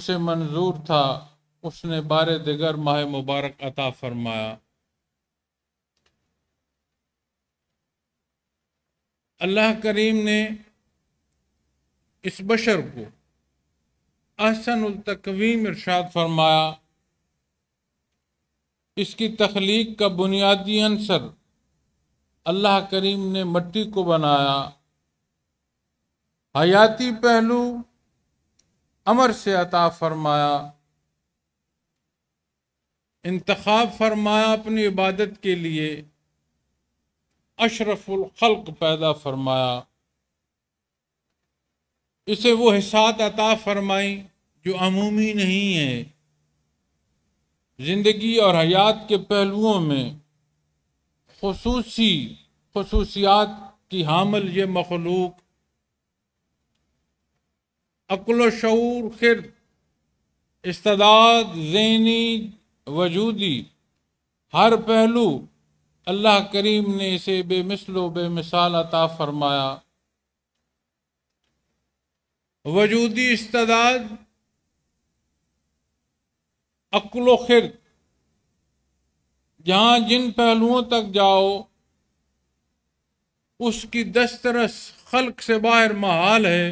سے منظور تھا اس نے بار دیگر ماہ مبارک عطا فرمایا۔ اللہ کریم نے اس بشر کو احسن التقویم ارشاد فرمایا۔ اس کی تخلیق کا بنیادی عنصر اللہ کریم نے مٹی کو بنایا، حیاتی پہلو امر سے عطا فرمایا، انتخاب فرمایا اپنی عبادت کے لیے، اشرف الخلق پیدا فرمایا، اسے وہ حسات عطا فرمائیں جو عمومی نہیں ہے۔ زندگی اور حیات کے پہلوؤں میں خصوصیات کی حامل یہ مخلوق عقل و شعور، خرد، استعداد، ذہنی، وجودی، ہر پہلو اللہ کریم نے اسے بے مثل و بے مثال عطا فرمایا۔ وجودی استعداد، عقل و خرد، جہاں جن پہلوؤں تک جاؤ اس کی دسترس خلق سے باہر محال ہے،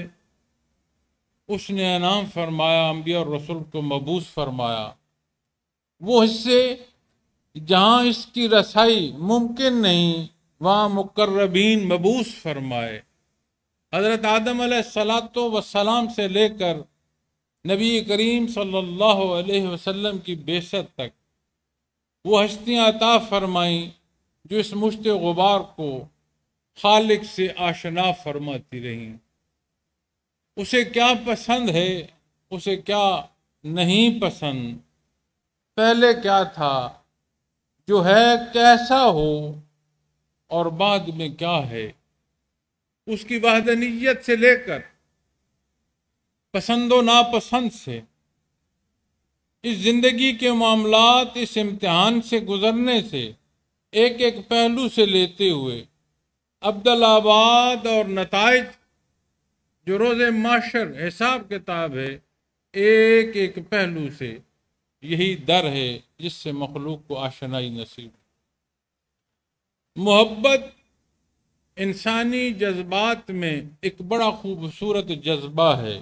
اس نے انعام فرمایا، انبیاء اور رسول کو مبعوث فرمایا۔ وہ حصے جہاں اس کی رسائی ممکن نہیں وہاں مقربین مبعوث فرمائے۔ حضرت آدم علیہ السلام سے لے کر نبی کریم صلی اللہ علیہ وسلم کی بعثت تک وہ ہستیاں عطا فرمائیں جو اس مشت غبار کو خالق سے آشنا فرماتی رہیں۔ اسے کیا پسند ہے، اسے کیا نہیں پسند، پہلے کیا تھا، جو ہے کیسا ہو، اور بعد میں کیا ہے، اس کی وحدانیت سے لے کر پسند و ناپسند سے، اس زندگی کے معاملات، اس امتحان سے گزرنے سے، ایک ایک پہلو سے لیتے ہوئے ابدالآباد اور نتائج جو روز محشر حساب کتاب ہے، ایک ایک پہلو سے یہی در ہے جس سے مخلوق کو آشنائی نصیب۔ محبت انسانی جذبات میں ایک بڑا خوبصورت جذبہ ہے۔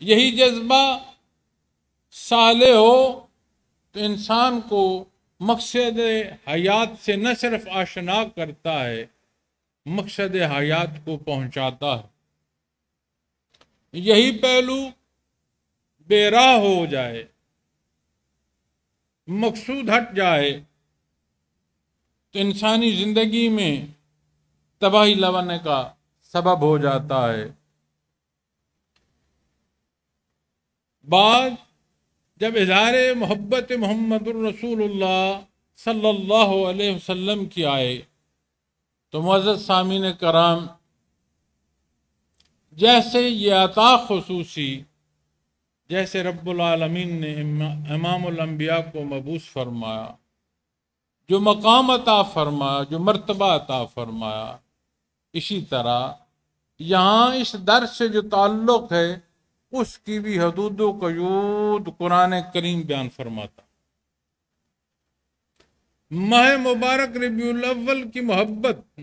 یہی جذبہ صالح ہو تو انسان کو مقصد حیات سے نہ صرف آشنا کرتا ہے، مقصد حیات کو پہنچاتا ہے۔ یہی پہلو بے راہ ہو جائے، مقصود ہٹ جائے تو انسانی زندگی میں تباہی لانے کا سبب ہو جاتا ہے۔ بعد جب اظہار محبت محمد الرسول اللہ صلی اللہ علیہ وسلم کی آئے تو معزز سامعین کرام، جیسے یہ عطا خصوصی، جیسے رب العالمین نے امام الانبیاء کو مبعوث فرمایا، جو مقام عطا فرمایا، جو مرتبہ عطا فرمایا، اسی طرح یہاں اس در سے جو تعلق ہے اس کی بھی حدود و قیود قرآن کریم بیان فرماتا۔ ماہ مبارک ربیع الاول کی محبت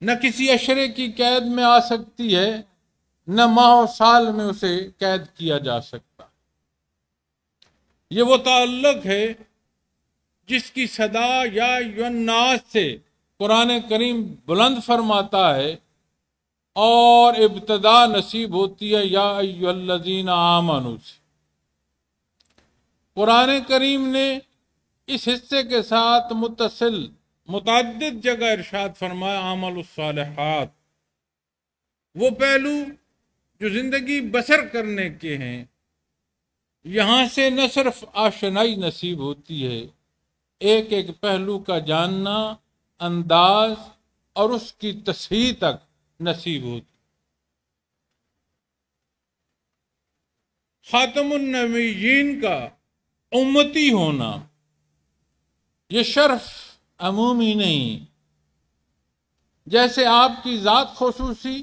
نہ کسی عشرے کی قید میں آ سکتی ہے، نہ ماہ و سال میں اسے قید کیا جا سکتا۔ یہ وہ تعلق ہے جس کی صدا یا ایھا الناس سے قرآن کریم بلند فرماتا ہے اور ابتدا نصیب ہوتی ہے یا ایھا الذین آمنوا سے۔ قرآن کریم نے اس حصے کے ساتھ متصل متعدد جگہ ارشاد فرمایا اعملوا الصالحات، وہ پہلو جو زندگی بسر کرنے کے ہیں، یہاں سے نہ صرف آشنائی نصیب ہوتی ہے، ایک ایک پہلو کا جاننا، انداز اور اس کی تصحیح تک نصیب ہوتی۔ خاتم النبیین کا امتی ہونا یہ شرف عمومی نہیں، جیسے آپ کی ذات خصوصی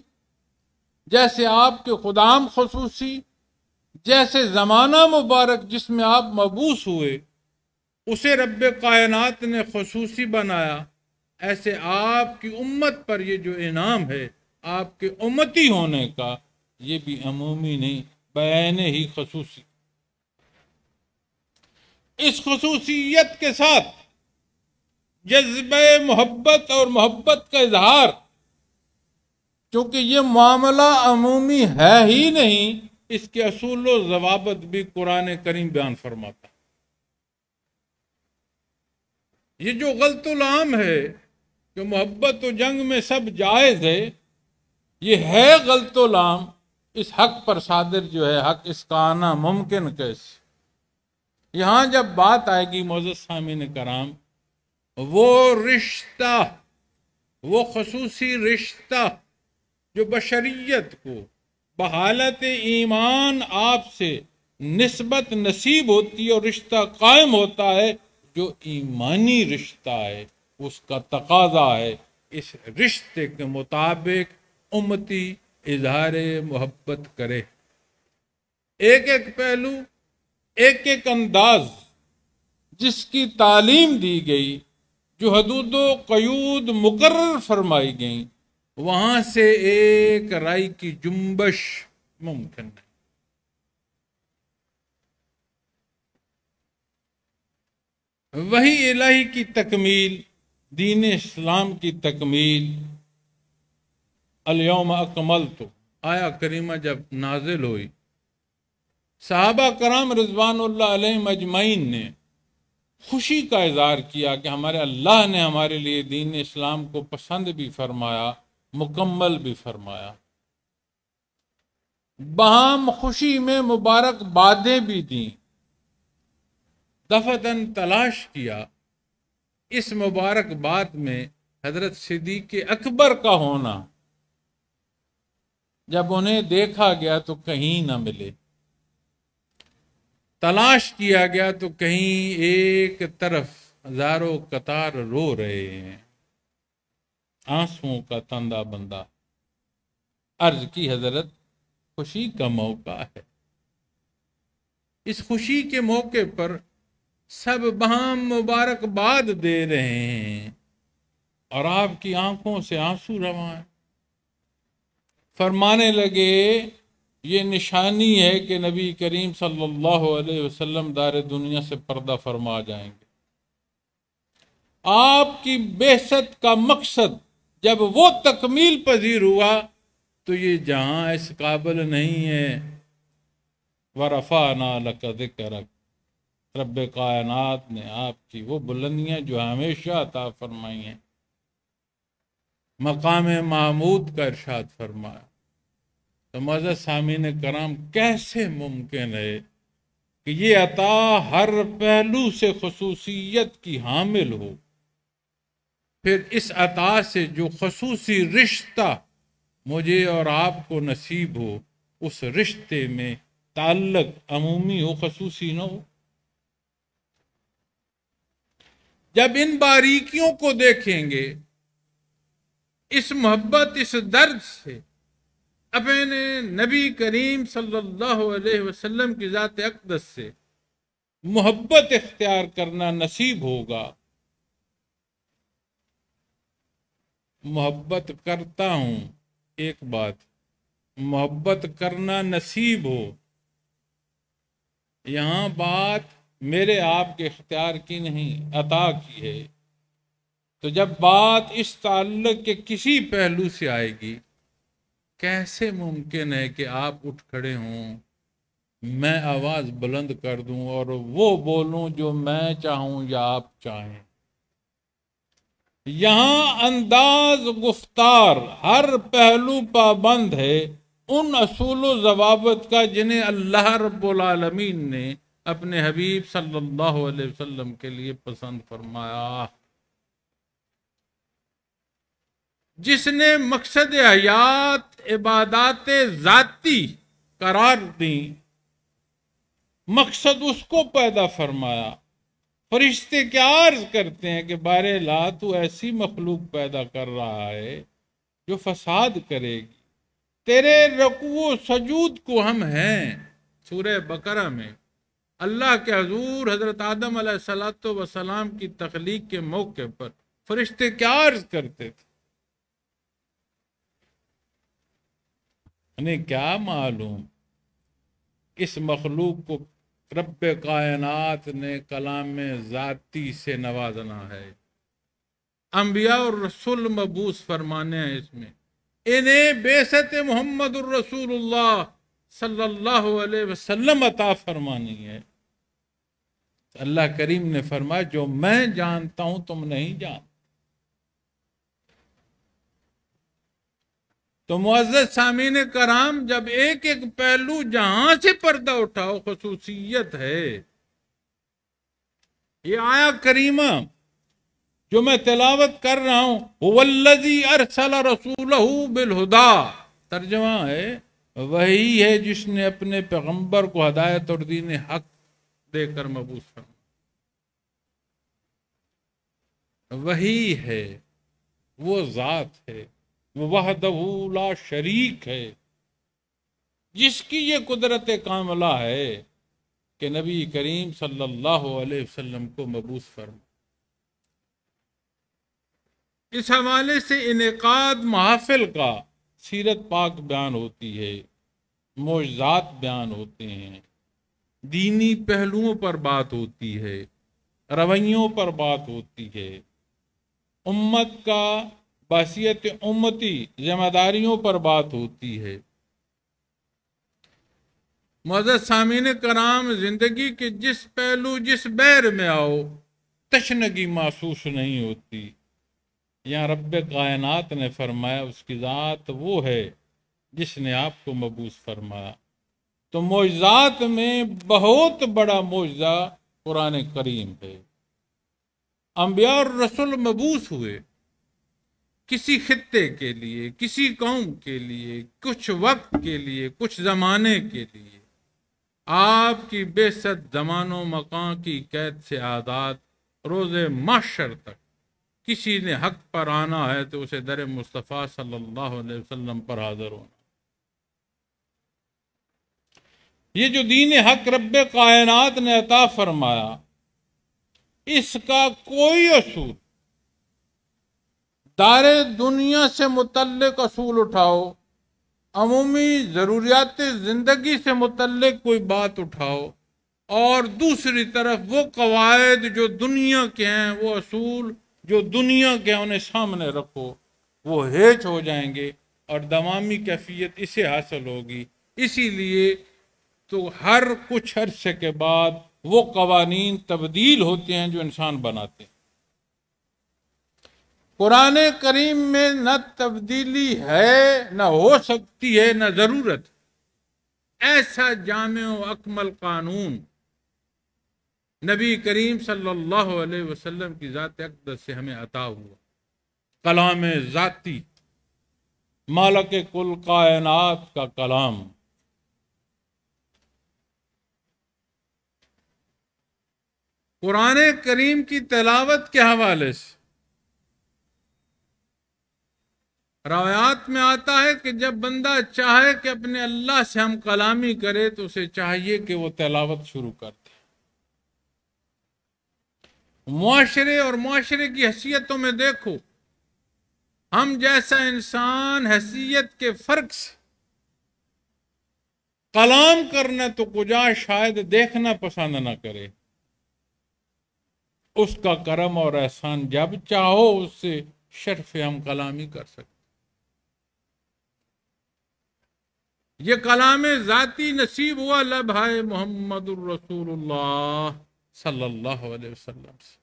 جیسے آپ کے خدام خصوصی، جیسے زمانہ مبارک جس میں آپ مبعوث ہوئے اسے رب کائنات نے خصوصی بنایا، ایسے آپ کی امت پر یہ جو انعام ہے آپ کے امتی ہونے کا، یہ بھی عمومی نہیں، بیان ہی خصوصی۔ اس خصوصیت کے ساتھ جذبہ محبت اور محبت کا اظہار، چونکہ یہ معاملہ عمومی ہے ہی نہیں، اس کے اصول و ضوابط بھی قرآن کریم بیان فرماتا۔ یہ جو غلط العام ہے کہ محبت و جنگ میں سب جائز ہے، یہ ہے غلط العام۔ اس حق پر صادر جو ہے حق، اس کا آنا ممکن کیسے؟ یہاں جب بات آئے گی معزز سامعین کرام، وہ رشتہ، وہ خصوصی رشتہ جو بشریت کو بحالت ایمان آپ سے نسبت نصیب ہوتی ہے اور رشتہ قائم ہوتا ہے، جو ایمانی رشتہ ہے، اس کا تقاضا ہے اس رشتے کے مطابق امتی اظہار محبت کرے۔ ایک ایک پہلو، ایک ایک انداز جس کی تعلیم دی گئی، جو حدود و قیود مقرر فرمائی گئیں، وہاں سے ایک رائی کی جنبش ممکن ہے۔ وحی الہی کی تکمیل، دین اسلام کی تکمیل، الیوم اکملت آیا کریمہ جب نازل ہوئی، صحابہ کرام رضوان اللہ علیہم اجمعین نے خوشی کا اظہار کیا کہ ہمارے اللہ نے ہمارے لیے دین اسلام کو پسند بھی فرمایا، مکمل بھی فرمایا۔ بہام خوشی میں مبارک بادیں بھی دیں، دفتن تلاش کیا اس مبارک بات میں حضرت صدیق اکبر کا ہونا۔ جب انہیں دیکھا گیا تو کہیں نہ ملے، تلاش کیا گیا تو کہیں ایک طرف ہزاروں قطار رو رہے ہیں، آنسوؤں کا تندہ بندہ۔ عرض کی حضرت خوشی کا موقع ہے، اس خوشی کے موقع پر سب بہام مبارک باد دے رہے ہیں اور آپ کی آنکھوں سے آنسو رواں ہیں۔ فرمانے لگے یہ نشانی ہے کہ نبی کریم صلی اللہ علیہ وسلم دار دنیا سے پردہ فرما جائیں گے۔ آپ کی بعثت کا مقصد جب وہ تکمیل پذیر ہوا تو یہ جہاں اس قابل نہیں ہے۔ وَرَفَعْنَا لَكَ ذِكْرَكَ، رب کائنات نے آپ کی وہ بلندیاں جو ہمیشہ عطا فرمائی ہیں، مقام محمود کا ارشاد فرمایا۔ تو معزز سامعین کرام، کیسے ممکن ہے کہ یہ عطا ہر پہلو سے خصوصیت کی حامل ہو، پھر اس عطا سے جو خصوصی رشتہ مجھے اور آپ کو نصیب ہو، اس رشتے میں تعلق عمومی ہو، خصوصی نہ ہو؟ جب ان باریکیوں کو دیکھیں گے، اس محبت، اس درد سے اپنے نبی کریم صلی اللہ علیہ وسلم کی ذات اقدس سے محبت اختیار کرنا نصیب ہوگا۔ محبت کرتا ہوں ایک بات، محبت کرنا نصیب ہو، یہاں بات میرے آپ کے اختیار کی نہیں، عطا کی ہے۔ تو جب بات اس تعلق کے کسی پہلو سے آئے گی، کیسے ممکن ہے کہ آپ اٹھ کھڑے ہوں، میں آواز بلند کر دوں اور وہ بولوں جو میں چاہوں یا آپ چاہیں؟ یہاں انداز گفتار ہر پہلو پابند ہے ان اصول و ضوابط کا جنہیں اللہ رب العالمین نے اپنے حبیب صلی اللہ علیہ وسلم کے لیے پسند فرمایا۔ جس نے مقصد حیات عبادات ذاتی قرار دیں، مقصد اس کو پیدا فرمایا۔ فرشتے کیا عرض کرتے ہیں کہ بار لا تو ایسی مخلوق پیدا کر رہا ہے جو فساد کرے گی، تیرے رکوع و سجود کو ہم ہیں۔ سورہ بقرہ میں اللہ کے حضور حضرت آدم علیہ السلام کی تخلیق کے موقع پر فرشتے کیا عرض کرتے تھے؟ انہیں کیا معلوم اس مخلوق کو رب کائنات نے کلام ذاتی سے نوازنا ہے۔ انبیاء اور رسول مبعوث فرمانے ہیں اس میں، انہیں بعثت محمد الرسول اللہ صلی اللہ علیہ وسلم عطا فرمانی ہے۔ اللہ کریم نے فرمایا جو میں جانتا ہوں تم نہیں جانتے۔ تو معزز سامعین کرام، جب ایک ایک پہلو جہاں سے پردہ اٹھاؤ خصوصیت ہے۔ یہ آیا کریمہ جو میں تلاوت کر رہا ہوں، وَالَّذِي أَرْسَلَ رَسُولَهُ بِالْهُدَى، ترجمہ ہے وہی ہے جس نے اپنے پیغمبر کو ہدایت اور دین حق دے کر مبعوث فرمایا۔ وہی ہے، وہ ذات ہے، وہ وحدہ لا شریک ہے، جس کی یہ قدرت کاملہ ہے کہ نبی کریم صلی اللہ علیہ وسلم کو مبعوث فرمایا۔ اس حوالے سے انعقاد محافل کا سیرت پاک بیان ہوتی ہے، معجزات بیان ہوتے ہیں، دینی پہلوؤں پر بات ہوتی ہے، رویوں پر بات ہوتی ہے، امت کا بحیثیت امتی ذمہ داریوں پر بات ہوتی ہے۔ معزز سامعین کرام، زندگی کے جس پہلو جس بیر میں آؤ تشنگی محسوس نہیں ہوتی۔ یہاں رب کائنات نے فرمایا اس کی ذات وہ ہے جس نے آپ کو مبعوث فرمایا۔ تو معجزات میں بہت بڑا معجزہ قرآن کریم ہے۔ انبیاء اور رسول مبعوث ہوئے کسی خطے کے لیے، کسی قوم کے لیے، کچھ وقت کے لیے، کچھ زمانے کے لیے۔ آپ کی بعثت زمان و مکان کی قید سے آزاد، روز محشر تک کسی نے حق پر آنا ہے تو اسے در مصطفیٰ صلی اللہ علیہ وسلم پر حاضر ہونا۔ یہ جو دین حق رب کائنات نے عطا فرمایا، اس کا کوئی اصول دار دنیا سے متعلق اصول اٹھاؤ، عمومی ضروریات زندگی سے متعلق کوئی بات اٹھاؤ، اور دوسری طرف وہ قواعد جو دنیا کے ہیں، وہ اصول جو دنیا کے ہیں، انہیں سامنے رکھو، وہ ہیچ ہو جائیں گے اور دوامی کیفیت اسے حاصل ہوگی۔ اسی لیے تو ہر کچھ عرصے کے بعد وہ قوانین تبدیل ہوتے ہیں جو انسان بناتے ہیں۔ قرآن کریم میں نہ تبدیلی ہے، نہ ہو سکتی ہے، نہ ضرورت۔ ایسا جامع و اکمل قانون نبی کریم صلی اللہ علیہ وسلم کی ذات اقدس سے ہمیں عطا ہوا۔ کلام ذاتی، مالک کل کائنات کا کلام۔ قرآن کریم کی تلاوت کے حوالے سے روایات میں آتا ہے کہ جب بندہ چاہے کہ اپنے اللہ سے ہم کلامی کرے تو اسے چاہیے کہ وہ تلاوت شروع کر دے۔ معاشرے اور معاشرے کی حیثیتوں میں دیکھو، ہم جیسا انسان حیثیت کے فرق سے کلام کرنا تو کجا شاید دیکھنا پسند نہ کرے۔ اس کا کرم اور احسان جب چاہو اس سے شرف ہم کلامی کر سکتے۔ یہ کلام ذاتی نصیب ہوا لبھائے محمد الرسول اللہ صلی اللہ علیہ وسلم سے۔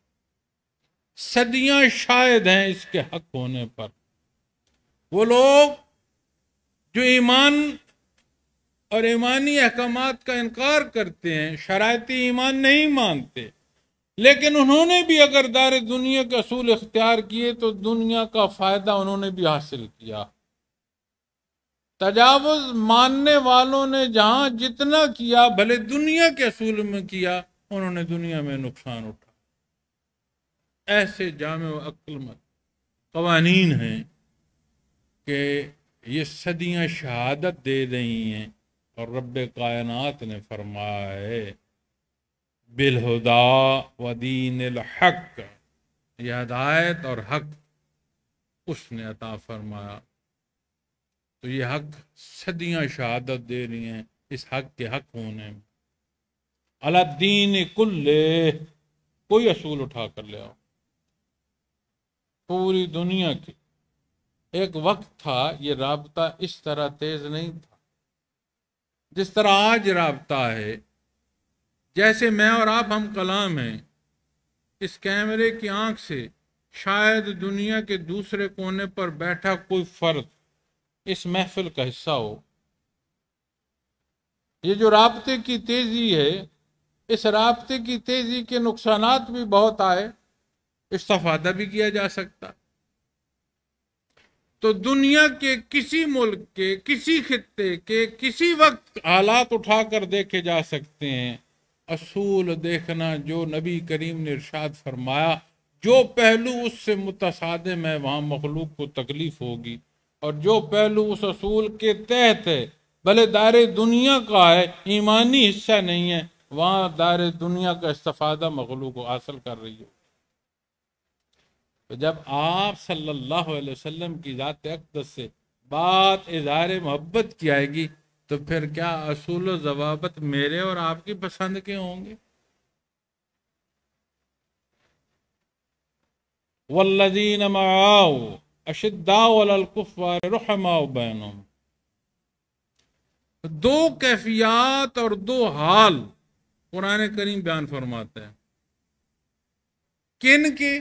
صدیاں شاہد ہیں اس کے حق ہونے پر۔ وہ لوگ جو ایمان اور ایمانی احکامات کا انکار کرتے ہیں، شرائط ایمان نہیں مانتے، لیکن انہوں نے بھی اگر دار دنیا کے اصول اختیار کیے تو دنیا کا فائدہ انہوں نے بھی حاصل کیا۔ تجاوز ماننے والوں نے جہاں جتنا کیا بھلے دنیا کے اصول میں کیا، انہوں نے دنیا میں نقصان اٹھا۔ ایسے جامع و عقل مند قوانین ہیں کہ یہ صدیاں شہادت دے رہی ہیں، اور رب کائنات نے فرمایا ہے بالہدا و دین الحق، یہ ہدایت اور حق اس نے عطا فرمایا۔ تو یہ حق صدیاں شہادت دے رہی ہیں اس حق کے حق ہونے میں۔ الدین کلہ، کوئی اصول اٹھا کر لے آؤ، پوری دنیا کی۔ ایک وقت تھا یہ رابطہ اس طرح تیز نہیں تھا جس طرح آج رابطہ ہے۔ جیسے میں اور آپ ہم کلام ہیں، اس کیمرے کی آنکھ سے شاید دنیا کے دوسرے کونے پر بیٹھا کوئی فرد اس محفل کا حصہ ہو۔ یہ جو رابطے کی تیزی ہے، اس رابطے کی تیزی کے نقصانات بھی بہت آئے، استفادہ بھی کیا جا سکتا۔ تو دنیا کے کسی ملک کے، کسی خطے کے، کسی وقت حالات اٹھا کر دیکھے جا سکتے ہیں۔ اصول دیکھنا جو نبی کریم نے ارشاد فرمایا، جو پہلو اس سے متصادم ہے وہاں مخلوق کو تکلیف ہوگی، اور جو پہلو اس اصول کے تحت ہے بھلے دائر دنیا کا ہے، ایمانی حصہ نہیں ہے، وہاں دائر دنیا کا استفادہ مخلوق کو حاصل کر رہی ہے۔ تو جب آپ صلی اللہ علیہ وسلم کی ذات اقدس سے بات اظہار محبت کی آئے گی تو پھر کیا اصول و ضوابط میرے اور آپ کی پسند کے ہوں گے؟ والذین معاو اشداء علی الکفار رحماء بینہم، دو کیفیات اور دو حال قرآن کریم بیان فرماتا ہے۔ کن کے؟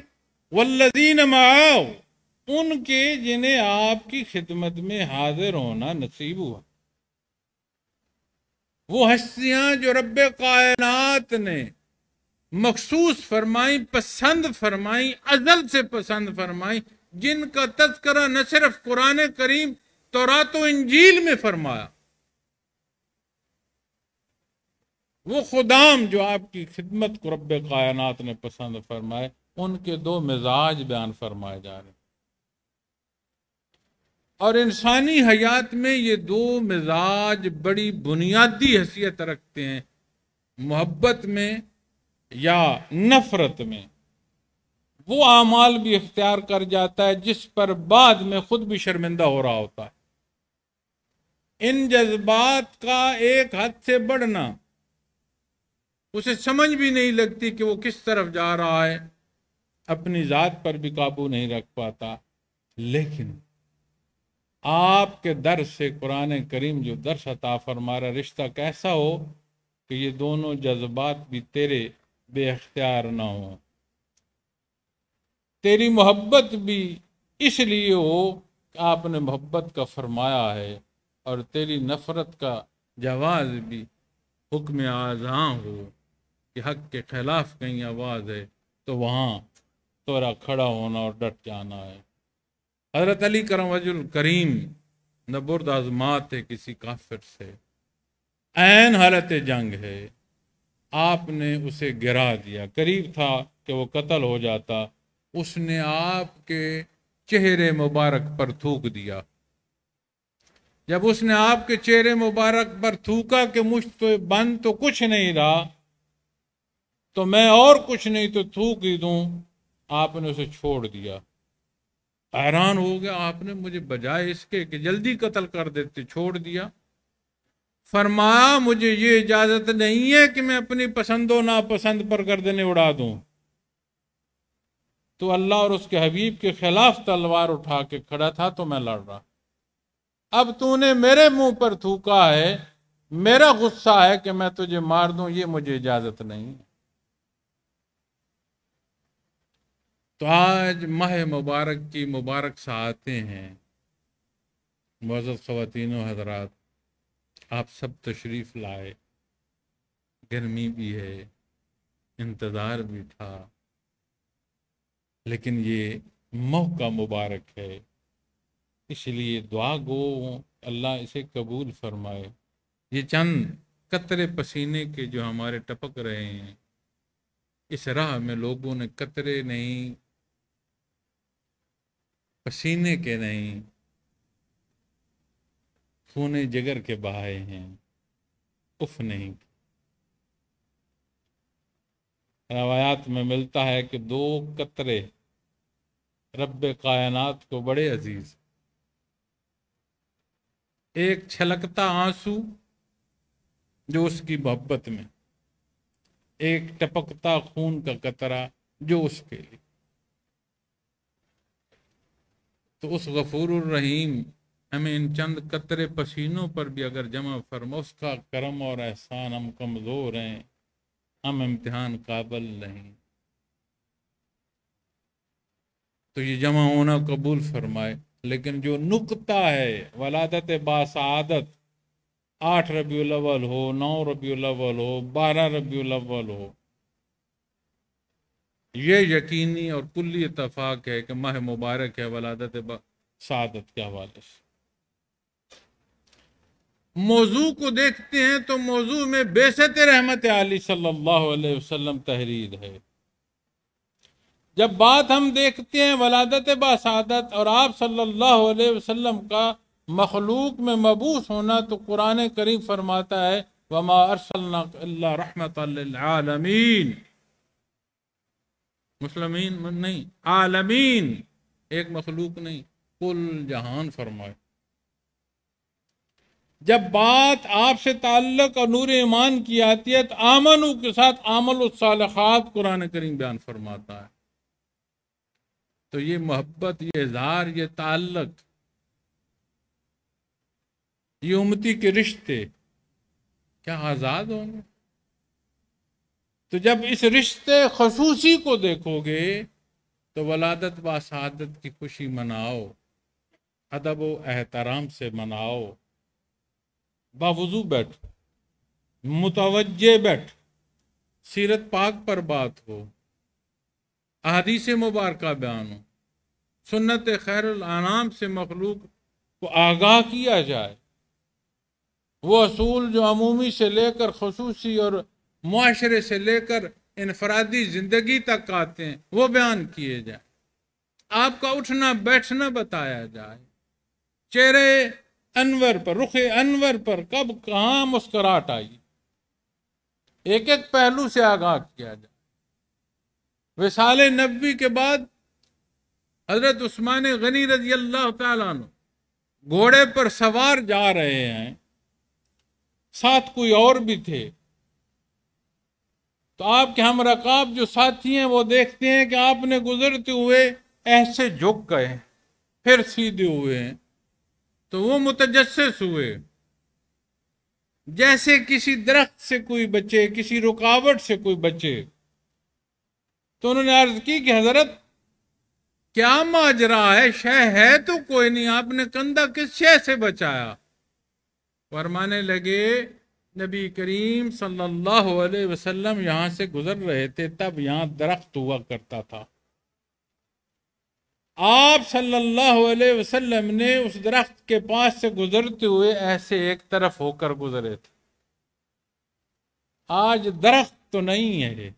والذین معاو، ان کے جنہیں آپ کی خدمت میں حاضر ہونا نصیب ہوا، وہ ہستیاں جو رب کائنات نے مخصوص فرمائیں، پسند فرمائیں، ازل سے پسند فرمائیں، جن کا تذکرہ نہ صرف قرآن کریم تورات و انجیل میں فرمایا، وہ خدام جو آپ کی خدمت کو رب کائنات نے پسند فرمائے، ان کے دو مزاج بیان فرمائے جا رہے ہیں۔ اور انسانی حیات میں یہ دو مزاج بڑی بنیادی حیثیت رکھتے ہیں، محبت میں یا نفرت میں۔ وہ اعمال بھی اختیار کر جاتا ہے جس پر بعد میں خود بھی شرمندہ ہو رہا ہوتا ہے۔ ان جذبات کا ایک حد سے بڑھنا، اسے سمجھ بھی نہیں لگتی کہ وہ کس طرف جا رہا ہے، اپنی ذات پر بھی قابو نہیں رکھ پاتا۔ لیکن آپ کے درس سے قرآن کریم جو درس عطا فرما رہا، رشتہ کیسا ہو کہ یہ دونوں جذبات بھی تیرے بے اختیار نہ ہوں، تیری محبت بھی اس لیے ہو کہ آپ نے محبت کا فرمایا ہے، اور تیری نفرت کا جواز بھی حکم اعظاں ہو کہ حق کے خلاف کہیں آواز ہے تو وہاں تورا کھڑا ہونا اور ڈٹ جانا ہے۔ حضرت علی کرم وجہ الکریم نہ برد آزمات ہے کسی کافر سے، عین حالت جنگ ہے، آپ نے اسے گرا دیا، قریب تھا کہ وہ قتل ہو جاتا، اس نے آپ کے چہرے مبارک پر تھوک دیا۔ جب اس نے آپ کے چہرے مبارک پر تھوکا کہ مجھ تو بند تو کچھ نہیں رہا، تو میں اور کچھ نہیں تو تھوک ہی دوں، آپ نے اسے چھوڑ دیا۔ حیران ہو گیا، آپ نے مجھے بجائے اس کے کہ جلدی قتل کر دیتے چھوڑ دیا۔ فرمایا مجھے یہ اجازت نہیں ہے کہ میں اپنی پسند و ناپسند پر گردنیں اڑا دوں، تو اللہ اور اس کے حبیب کے خلاف تلوار اٹھا کے کھڑا تھا تو میں لڑ رہا، اب تو نے میرے منہ پر تھوکا ہے، میرا غصہ ہے کہ میں تجھے مار دوں، یہ مجھے اجازت نہیں۔ تو آج ماہ مبارک کی مبارک ساعتیں ہیں، معزز خواتین و حضرات، آپ سب تشریف لائے، گرمی بھی ہے، انتظار بھی تھا، لیکن یہ موقع مبارک ہے، اس لیے دعا گو اللہ اسے قبول فرمائے۔ یہ چند قطرے پسینے کے جو ہمارے ٹپک رہے ہیں، اس راہ میں لوگوں نے قطرے نہیں، پسینے کے نہیں، خون جگر کے بہائے ہیں، اف نہیں۔ روایات میں ملتا ہے کہ 2 قطرے رب کائنات کو بڑے عزیز، ایک چھلکتا آنسو جو اس کی محبت میں، ایک ٹپکتا خون کا قطرہ جو اس کے لیے۔ تو اس غفور الرحیم ہمیں ان چند قطرے پسینوں پر بھی اگر جمع فرما، اس کا کرم اور احسان، ہم کمزور ہیں، ہم امتحان قابل نہیں، تو یہ جمع ہونا قبول فرمائے۔ لیکن جو نقطہ ہے ولادت باسعادت، 8 ربیع الاول ہو، 9 ربیع الاول ہو، 12 ربیع الاول ہو، یہ یقینی اور کلی اتفاق ہے کہ ماہ مبارک ہے ولادت سعادت کے حوالے سے۔ موضوع کو دیکھتے ہیں تو موضوع میں بعثت رحمت علی صلی اللہ علیہ وسلم تحریر ہے۔ جب بات ہم دیکھتے ہیں ولادت باسعادت اور آپ صلی اللہ علیہ وسلم کا مخلوق میں مبعوث ہونا، تو قرآن کریم فرماتا ہے وما ارسلناک الا رحمت للعالمین، مسلمین نہیں، عالمین، ایک مخلوق نہیں، کل جہان فرمائے۔ جب بات آپ سے تعلق اور نور ایمان کی آتی ہے تو آمنو کے ساتھ عمل الصالحات قرآن کریم بیان فرماتا ہے۔ تو یہ محبت، یہ اظہار، یہ تعلق، یہ امتی کے رشتے کیا آزاد ہوں گے؟ تو جب اس رشتے خصوصی کو دیکھو گے تو ولادت باسعادت کی خوشی مناؤ، ادب و احترام سے مناؤ، باوضو بیٹھ، متوجہ بیٹھ، سیرت پاک پر بات ہو، احادیث مبارکہ بیان ہو، سنت خیر الانام سے مخلوق کو آگاہ کیا جائے، وہ اصول جو عمومی سے لے کر خصوصی اور معاشرے سے لے کر انفرادی زندگی تک آتے ہیں وہ بیان کیے جائیں، آپ کا اٹھنا بیٹھنا بتایا جائے، چہرے انور پر، رخ انور پر کب کہاں مسکراہٹ آئی، ایک ایک پہلو سے آگاہ کیا جائے۔ وصال نبوی کے بعد حضرت عثمان غنی رضی اللہ تعالیٰ عنہ گھوڑے پر سوار جا رہے ہیں، ساتھ کوئی اور بھی تھے، تو آپ کے ہم رکاب جو ساتھی ہیں وہ دیکھتے ہیں کہ آپ نے گزرتے ہوئے ایسے جھک گئے، پھر سیدھے ہوئے ہیں، تو وہ متجسس ہوئے جیسے کسی درخت سے کوئی بچے، کسی رکاوٹ سے کوئی بچے۔ تو انہوں نے عرض کی کہ حضرت کیا ماجرا ہے، شے ہے تو کوئی نہیں، آپ نے کندھا کس شے سے بچایا؟ فرمانے لگے نبی کریم صلی اللہ علیہ وسلم یہاں سے گزر رہے تھے، تب یہاں درخت ہوا کرتا تھا، آپ صلی اللہ علیہ وسلم نے اس درخت کے پاس سے گزرتے ہوئے ایسے ایک طرف ہو کر گزرے تھے۔ آج درخت تو نہیں ہے،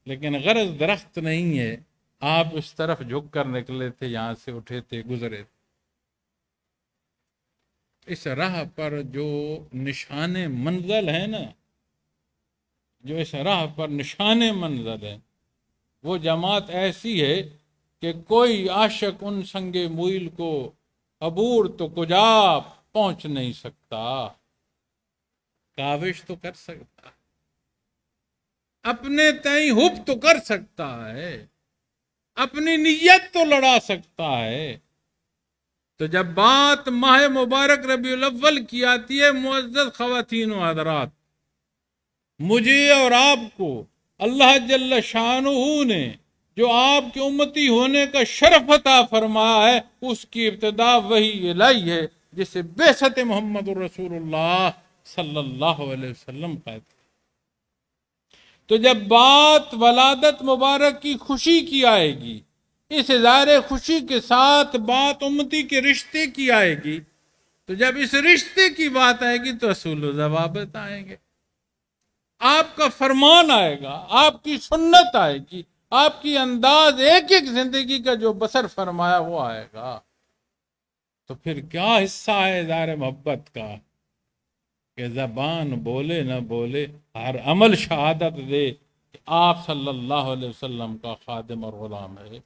لیکن غرض درخت نہیں ہے، آپ اس طرف جھک کر نکلے تھے، یہاں سے اٹھے تھے، گزرے تھے۔ اس راہ پر جو نشان منزل ہے نا، جو اس راہ پر نشان منزل ہے، وہ جماعت ایسی ہے کہ کوئی عاشق ان سنگ موئل کو عبور تو کجا پہنچ نہیں سکتا، کاوش تو کر سکتا، اپنے تئیں حب تو کر سکتا ہے، اپنی نیت تو لڑا سکتا ہے۔ تو جب بات ماہ مبارک ربیع الاول کی آتی ہے، معزز خواتین و حضرات، مجھے اور آپ کو اللہ جل شانہ نے جو آپ کے امتی ہونے کا شرف عطا فرمایا ہے، اس کی ابتدا وحی الہی ہے، جسے بعثت محمد رسول اللہ صلی اللہ علیہ وسلم کہتے ہیں۔ تو جب بات ولادت مبارک کی خوشی کی آئے گی، اس اظہار خوشی کے ساتھ بات امتی کے رشتے کی آئے گی، تو جب اس رشتے کی بات آئے گی تو اصول و ضوابط آئیں گے، آپ کا فرمان آئے گا، آپ کی سنت آئے گی، آپ کی انداز ایک ایک زندگی کا جو بسر فرمایا وہ آئے گا۔ تو پھر کیا حصہ ہے اظہار محبت کا، کہ زبان بولے نہ بولے، ہر عمل شہادت دے کہ آپ صلی اللہ علیہ وسلم کا خادم اور غلام ہے۔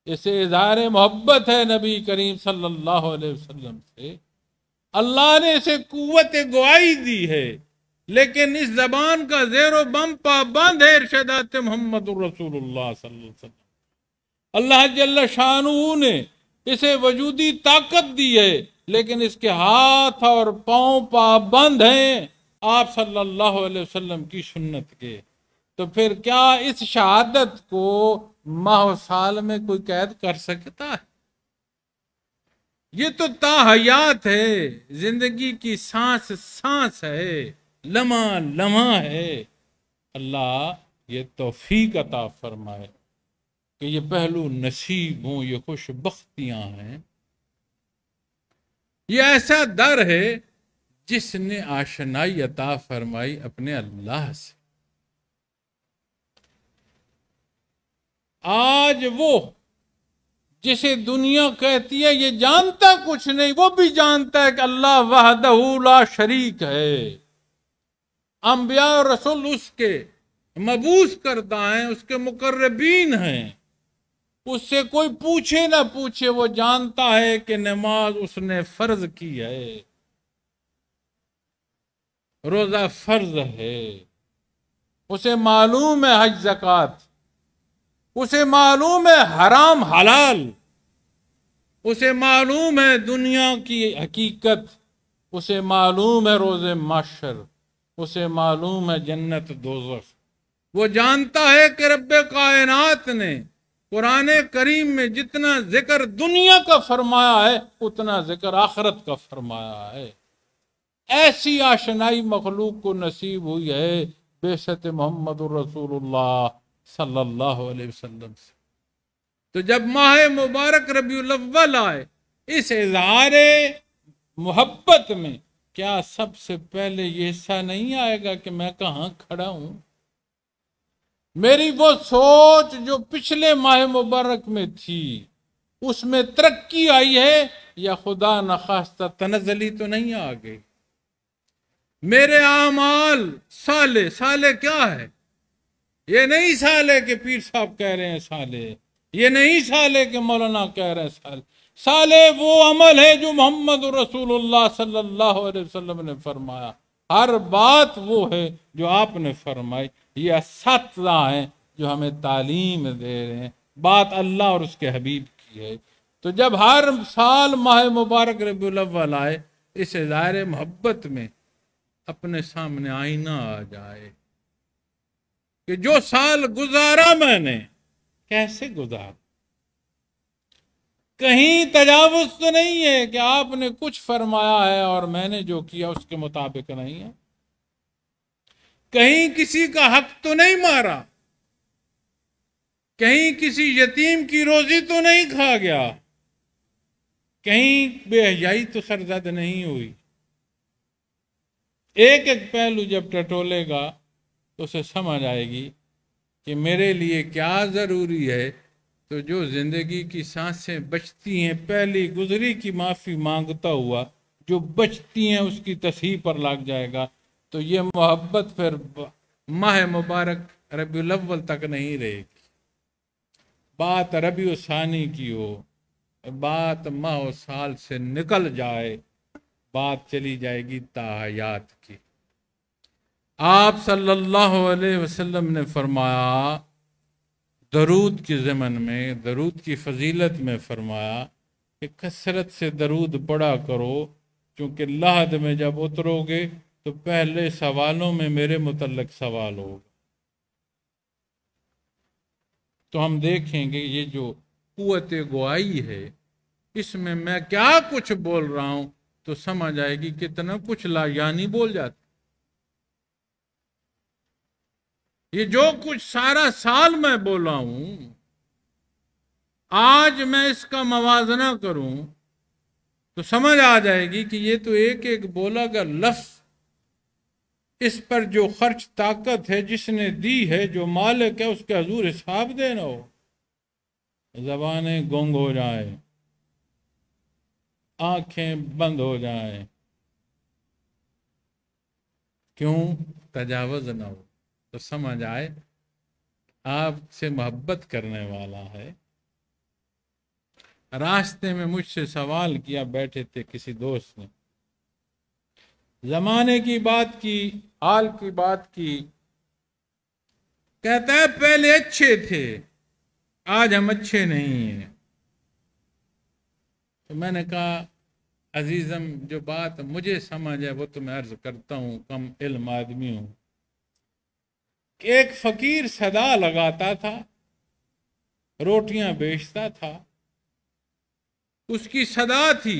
اسے اظہار محبت ہے نبی کریم صلی اللہ علیہ وسلم سے، اللہ نے اسے قوت گواہی دی ہے، لیکن اس زبان کا زیر و بم پابند ہے ارشادات محمد الرسول اللہ صلی اللہ علیہ وسلم۔ اللہ جل شانہ نے اسے وجودی طاقت دی ہے، لیکن اس کے ہاتھ اور پاؤں پابند ہیں آپ صلی اللہ علیہ وسلم کی سنت کے۔ تو پھر کیا اس شہادت کو ماہ و سال میں کوئی قید کر سکتا ہے؟ یہ تو تا حیات ہے، زندگی کی سانس سانس ہے، لمحہ لمحہ ہے۔ اللہ یہ توفیق عطا فرمائے کہ یہ پہلو نصیب ہوں، یہ خوش بختیاں ہیں۔ یہ ایسا در ہے جس نے آشنائی عطا فرمائی اپنے اللہ سے۔ آج وہ جسے دنیا کہتی ہے یہ جانتا کچھ نہیں، وہ بھی جانتا ہے کہ اللہ وحدہ لا شریک ہے۔ انبیاء اور رسول اس کے مبعوث کردہ ہیں، اس کے مقربین ہیں۔ اس سے کوئی پوچھے نہ پوچھے، وہ جانتا ہے کہ نماز اس نے فرض کی ہے، روزہ فرض ہے، اسے معلوم ہے حج زکوٰۃ، اسے معلوم ہے حرام حلال، اسے معلوم ہے دنیا کی حقیقت، اسے معلوم ہے روز محشر، اسے معلوم ہے جنت دوزخ۔ وہ جانتا ہے کہ رب کائنات نے قرآن کریم میں جتنا ذکر دنیا کا فرمایا ہے اتنا ذکر آخرت کا فرمایا ہے۔ ایسی آشنائی مخلوق کو نصیب ہوئی ہے بعثت محمد الرسول اللہ صلی اللہ علیہ وسلم سے۔ تو جب ماہ مبارک ربیع الاول آئے، اس اظہار محبت میں کیا سب سے پہلے یہ حصہ نہیں آئے گا کہ میں کہاں کھڑا ہوں؟ میری وہ سوچ جو پچھلے ماہ مبارک میں تھی اس میں ترقی آئی ہے یا خدا نخواستہ تنزلی تو نہیں آ گئی؟ میرے اعمال سالے کیا ہے؟ یہ نہیں سالے کہ پیر صاحب کہہ رہے ہیں سالے، یہ نہیں سالے کہ مولانا کہہ رہے ہیں سالے وہ عمل ہے جو محمد رسول اللہ صلی اللہ علیہ وسلم نے فرمایا، ہر بات وہ ہے جو آپ نے فرمائی۔ یہ اساتذہ ہیں جو ہمیں تعلیم دے رہے ہیں، بات اللہ اور اس کے حبیب کی ہے۔ تو جب ہر سال ماہ مبارک ربیع الاول آئے، اس اظہار محبت میں اپنے سامنے آئینہ آ جائے کہ جو سال گزارا میں نے کیسے گزارا، کہیں تجاوز تو نہیں ہے کہ آپ نے کچھ فرمایا ہے اور میں نے جو کیا اس کے مطابق نہیں ہے، کہیں کسی کا حق تو نہیں مارا، کہیں کسی یتیم کی روزی تو نہیں کھا گیا، کہیں بے حیائی تو سرزد نہیں ہوئی۔ ایک ایک پہلو جب ٹٹولے گا تو اسے سمجھ آئے گی کہ میرے لیے کیا ضروری ہے۔ تو جو زندگی کی سانسیں بچتی ہیں پہلی گزری کی معافی مانگتا ہوا جو بچتی ہیں اس کی تصحیح پر لگ جائے گا، تو یہ محبت پھر ماہ مبارک ربیع الاول تک نہیں رہے گی۔ بات ربیع الثانی کی ہو، بات ماہ و سال سے نکل جائے، بات چلی جائے گی تا حیات کی۔ آپ صلی اللہ علیہ وسلم نے فرمایا درود کی ضمن میں، درود کی فضیلت میں فرمایا کہ کثرت سے درود پڑھا کرو، کیونکہ لحد میں جب اترو گے تو پہلے سوالوں میں میرے متعلق سوال ہوگا۔ تو ہم دیکھیں گے یہ جو قوت گواہی ہے اس میں کیا کچھ بول رہا ہوں تو سمجھ آئے گی کتنا کچھ لا یعنی بول جاتا۔ یہ جو کچھ سارا سال میں بولا ہوں، آج میں اس کا موازنہ کروں تو سمجھ آ جائے گی کہ یہ تو ایک ایک بولا گا لفظ، اس پر جو خرچ طاقت ہے جس نے دی ہے، جو مالک ہے اس کے حضور حساب دینا ہو، زبانیں گنگ ہو جائیں، آنکھیں بند ہو جائیں، کیوں تجاوز نہ ہو، تو سمجھ آئے آپ سے محبت کرنے والا ہے۔ راستے میں مجھ سے سوال کیا، بیٹھے تھے کسی دوست نے، زمانے کی بات کی، حال کی بات کی، کہتا ہے پہلے اچھے تھے، آج ہم اچھے نہیں ہیں۔ تو میں نے کہا عزیزم جو بات مجھے سمجھ ہے وہ تو میں عرض کرتا ہوں، کم علم آدمی ہوں، کہ ایک فقیر صدا لگاتا تھا، روٹیاں بیچتا تھا، اس کی صدا تھی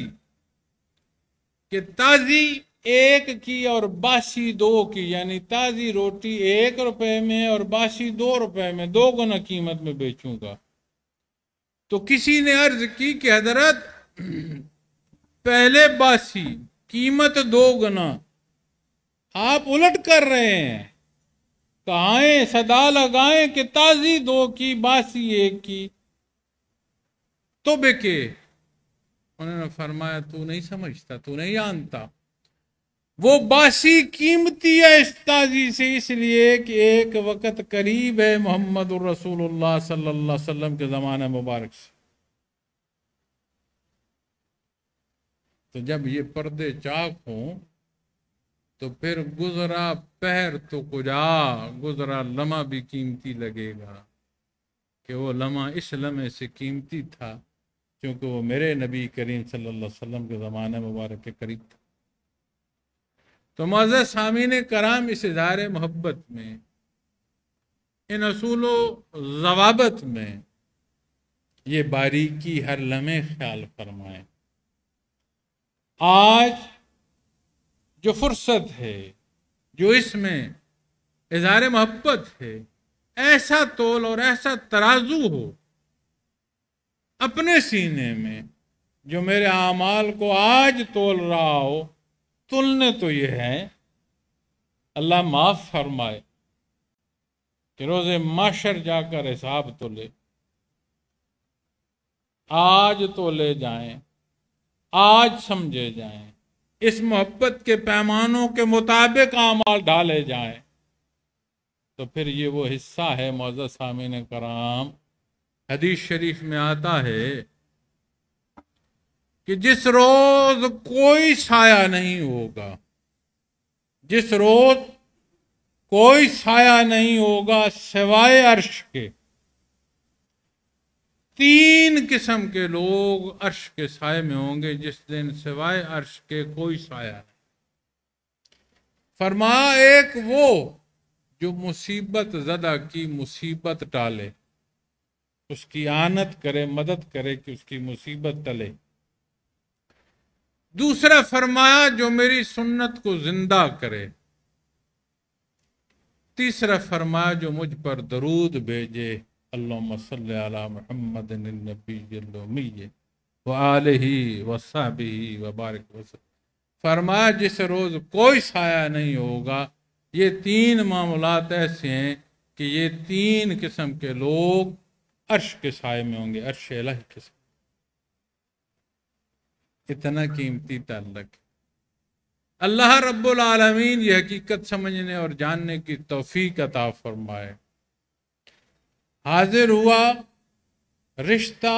کہ تازی ایک کی اور باسی دو کی، یعنی تازی روٹی 1 روپے میں اور باسی 2 روپے میں، 2 گنا قیمت میں بیچوں گا۔ تو کسی نے عرض کی کہ حضرت پہلے باسی قیمت 2 گنا، آپ الٹ کر رہے ہیں، کہائیں صدا لگائیں کہ تازی 2 کی باسی 1 کی تو بکے۔ انہوں نے فرمایا تو نہیں سمجھتا، تو نہیں جانتا، وہ باسی قیمتی ہے اس تازی سے، اس لیے کہ ایک وقت قریب ہے محمد الرسول اللہ صلی اللہ علیہ وسلم کے زمانہ مبارک سے۔ تو جب یہ پردے چاک ہوں تو پھر گزرا پہر تو کجا، گزرا لمحہ بھی قیمتی لگے گا، کہ وہ لمحہ اس لمحے سے قیمتی تھا کیونکہ وہ میرے نبی کریم صلی اللہ علیہ وسلم کے زمانہ مبارک کے قریب تھا۔ تو معزز سامعین کرام، اس اظہار محبت میں، ان اصول و ضوابط میں یہ باریکی ہر لمحے خیال فرمائیں۔ آج جو فرصت ہے، جو اس میں اظہار محبت ہے، ایسا تول اور ایسا ترازو ہو اپنے سینے میں جو میرے اعمال کو آج تول رہا ہو۔ تلنے تو یہ ہے، اللہ معاف فرمائے کہ روز محشر جا کر حساب تولے، آج تولے جائیں، آج سمجھے جائیں، اس محبت کے پیمانوں کے مطابق اعمال ڈالے جائیں، تو پھر یہ وہ حصہ ہے معزز سامعین کرام، حدیث شریف میں آتا ہے کہ جس روز کوئی سایہ نہیں ہوگا، جس روز کوئی سایہ نہیں ہوگا سوائے عرش کے، 3 قسم کے لوگ عرش کے سائے میں ہوں گے جس دن سوائے عرش کے کوئی سایہ نہیں۔ فرمایا ایک وہ جو مصیبت زدہ کی مصیبت ٹالے، اس کی اعانت کرے، مدد کرے کہ اس کی مصیبت ٹلے۔ دوسرا فرمایا جو میری سنت کو زندہ کرے۔ تیسرا فرمایا جو مجھ پر درود بھیجے، اللہم صلی علی محمد النبی الامی وآلہ وصحبہ وبارک وسلم۔ فرمایا جس روز کوئی سایہ نہیں ہوگا، یہ 3 معاملات ایسے ہیں کہ یہ 3 قسم کے لوگ عرش کے سائے میں ہوں گے، عرش الہی کے سائے۔ اتنا قیمتی تعلق۔ اللہ رب العالمین یہ حقیقت سمجھنے اور جاننے کی توفیق عطا فرمائے۔ حاضر ہوا رشتہ،